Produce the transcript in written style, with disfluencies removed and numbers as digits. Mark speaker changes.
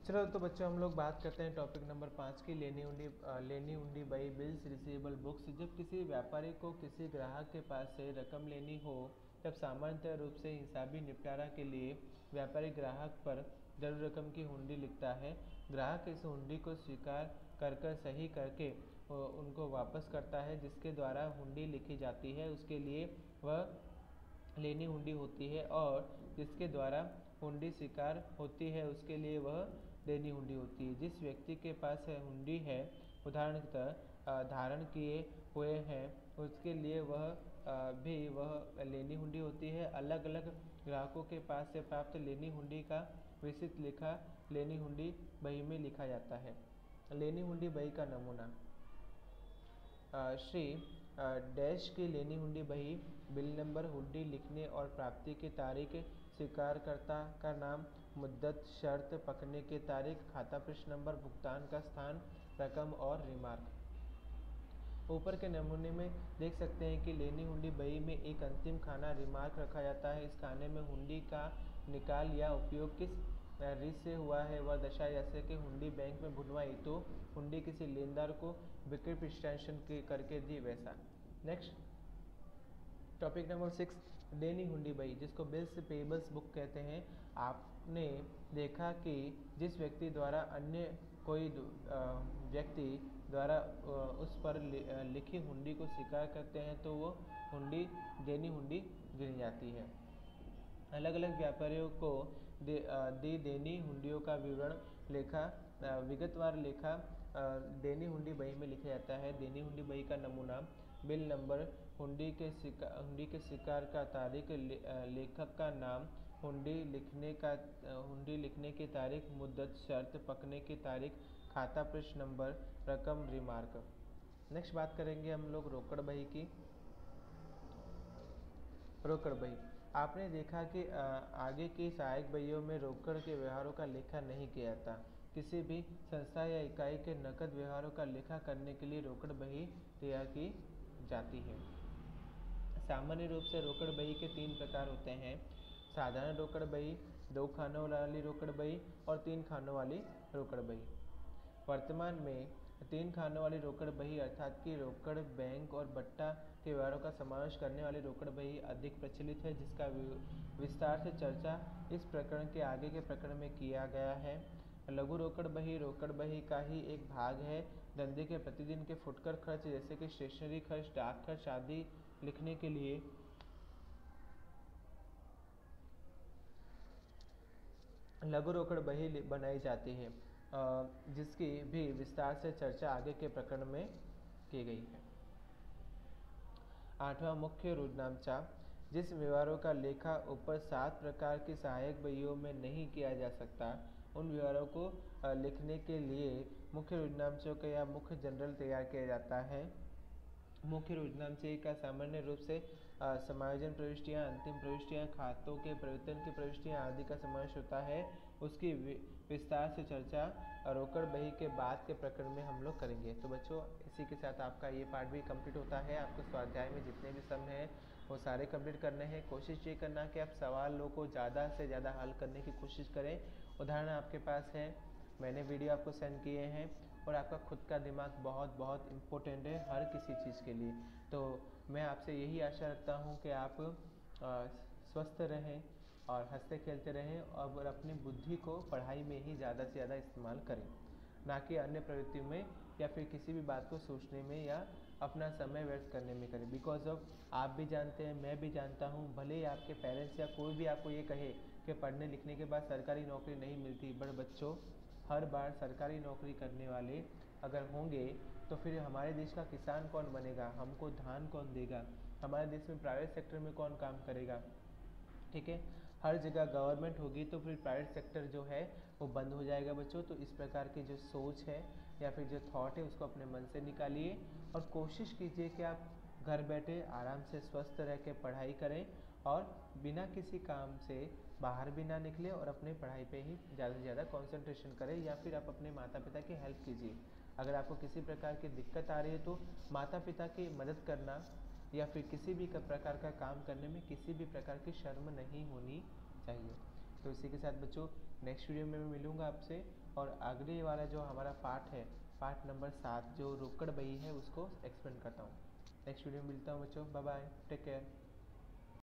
Speaker 1: चलो तो बच्चों हम लोग बात करते हैं टॉपिक नंबर 5 की लेनी हुंडी बाई बिल्स रिसीवेबल बुक्स। जब किसी व्यापारी को किसी ग्राहक के पास से रकम लेनी हो तब सामान्यतः रूप से हिसाबी निपटारा के लिए व्यापारी ग्राहक पर जरूर रकम की हुंडी लिखता है। ग्राहक इस हुंडी को स्वीकार कर सही करके उनको वापस करता है। जिसके द्वारा हुंडी लिखी जाती है उसके लिए वह लेनी हुंडी होती है और जिसके द्वारा हुंडी स्वीकार होती है उसके लिए वह देनी हुंडी होती है। जिस व्यक्ति के पास हुंडी है उदाहरणतः धारण किए हुए हैं उसके लिए वह लेनी हुंडी होती है। अलग अलग ग्राहकों के पास से प्राप्त लेनी हुंडी का विस्तृत लेखा लेनी हुंडी बही में लिखा जाता है। लेनी हुंडी बही का नमूना श्री डैश की लेनी हुंडी बही बिल नंबर, हुंडी लिखने और प्राप्ति की तारीख, स्वीकारकर्ता का नाम, मुद्दत, शर्त, पकने की तारीख, खाता पृष्ठ नंबर, भुगतान का स्थान, रकम और रिमार्क। ऊपर के नमूने में देख सकते हैं कि लेनी हुंडी बही में एक अंतिम खाना रिमार्क रखा जाता है। इस खाने में हुंडी का निकाल या उपयोग किस रीत से हुआ है वह दर्शाया, जैसे कि हुंडी बैंक में भुनवाई तो हुंडी किसी लेनदार को बिक्री प्रस्तावना करके दी वैसा। नेक्स्ट टॉपिक नंबर 6 लेनी हुंडी बही, जिसको बिल्स पेबल्स बुक कहते हैं। आपने देखा कि जिस व्यक्ति द्वारा अन्य कोई व्यक्ति द्वारा उस पर लिखी हुंडी को स्वीकार करते हैं तो वो हुंडी देनी हुंडी गिनी जाती है। अलग अलग व्यापारियों को दी देनी हुंडियों का विगतवार लेखा देनी हुंडी बही में लिखा जाता है। देनी हुंडी बही का नमूना बिल नंबर, हुंडी के स्वीकार का तारीख, लेखक का नाम, हुंडी लिखने की तारीख, मुद्दत, शर्त, पकने की तारीख, खाता पृष्ठ नंबर, रकम, रिमार्क। नेक्स्ट बात करेंगे हम लोग रोकड़ बही की। रोकड़ बही, आपने देखा कि आगे की सहायक बहियों में रोकड़ के व्यवहारों का लेखा नहीं किया जाता। किसी भी संस्था या इकाई के नकद व्यवहारों का लेखा करने के लिए रोकड़ बही तैयार की जाती है। सामान्य रूप से रोकड़ बही के 3 प्रकार होते हैं। साधारण रोकड़ बही, 2 खानों वाली रोकड़ बही और 3 खानों वाली रोकड़ बही। वर्तमान में 3 खानों वाली रोकड़ बही अर्थात कि रोकड़ बैंक और बट्टा के व्यवहारों का समावेश करने वाली रोकड़ बही अधिक प्रचलित है, जिसका विस्तार से चर्चा इस प्रकरण के आगे के प्रकरण में किया गया है। लघु रोकड़ बही का ही एक भाग है। धंधे के प्रतिदिन के फुटकर खर्च जैसे कि स्टेशनरी खर्च, डाक खर्च आदि लिखने के लिए लघु रोकड़ बही बनाई जाती है, जिसकी भी विस्तार से चर्चा आगे के प्रकरण में की गई है। 8वां मुख्य रुजनामचा, जिस व्यवहारों का लेखा ऊपर 7 प्रकार की सहायक बहियों में नहीं किया जा सकता उन व्यवहारों को लिखने के लिए मुख्य रुजनामचों का या मुख्य जनरल तैयार किया जाता है। मुख्य रुजनामचे का सामान्य रूप से समायोजन प्रविष्टियाँ, अंतिम प्रविष्टियाँ, खातों के परिवर्तन की प्रविष्टियाँ आदि का समावेश होता है। उसकी विस्तार से चर्चा रोकड़ बही के बाद के प्रकरण में हम लोग करेंगे। तो बच्चों इसी के साथ आपका ये पार्ट भी कंप्लीट होता है। आपको स्वाध्याय में जितने भी सम हैं वो सारे कंप्लीट करने हैं। कोशिश ये करना कि आप सवालों को ज़्यादा से ज़्यादा हल करने की कोशिश करें। उदाहरण आपके पास है, मैंने वीडियो आपको सेंड किए हैं और आपका खुद का दिमाग बहुत इम्पोर्टेंट है हर किसी चीज़ के लिए। तो मैं आपसे यही आशा रखता हूँ कि आप स्वस्थ रहें और हंसते खेलते रहें और अपनी बुद्धि को पढ़ाई में ही ज़्यादा से ज़्यादा इस्तेमाल करें, ना कि अन्य प्रवृत्तियों में या फिर किसी भी बात को सोचने में या अपना समय व्यर्थ करने में करें। बिकॉज ऑफ आप भी जानते हैं, मैं भी जानता हूँ, भले ही आपके पेरेंट्स या कोई भी आपको ये कहे कि पढ़ने लिखने के बाद सरकारी नौकरी नहीं मिलती, बट बच्चों हर बार सरकारी नौकरी करने वाले अगर होंगे तो फिर हमारे देश का किसान कौन बनेगा, हमको धान कौन देगा, हमारे देश में प्राइवेट सेक्टर में कौन काम करेगा। ठीक है, हर जगह गवर्नमेंट होगी तो फिर प्राइवेट सेक्टर जो है वो बंद हो जाएगा बच्चों। तो इस प्रकार की जो सोच है या फिर जो थॉट है उसको अपने मन से निकालिए और कोशिश कीजिए कि आप घर बैठे आराम से स्वस्थ रह के पढ़ाई करें और बिना किसी काम से बाहर भी ना निकले और अपने पढ़ाई पे ही ज़्यादा से ज़्यादा कंसंट्रेशन करें, या फिर आप अपने माता पिता की हेल्प कीजिए। अगर आपको किसी प्रकार की दिक्कत आ रही है तो माता पिता की मदद करना या फिर किसी भी प्रकार का काम करने में किसी भी प्रकार की शर्म नहीं होनी चाहिए। तो इसी के साथ बच्चों नेक्स्ट वीडियो में मैं मिलूँगा आपसे और अगले वाला जो हमारा पार्ट है, पार्ट नंबर 7 जो रोकड़ बही है उसको एक्सप्लेन करता हूँ। नेक्स्ट वीडियो में मिलता हूँ बच्चों, बाय बाय, टेक केयर।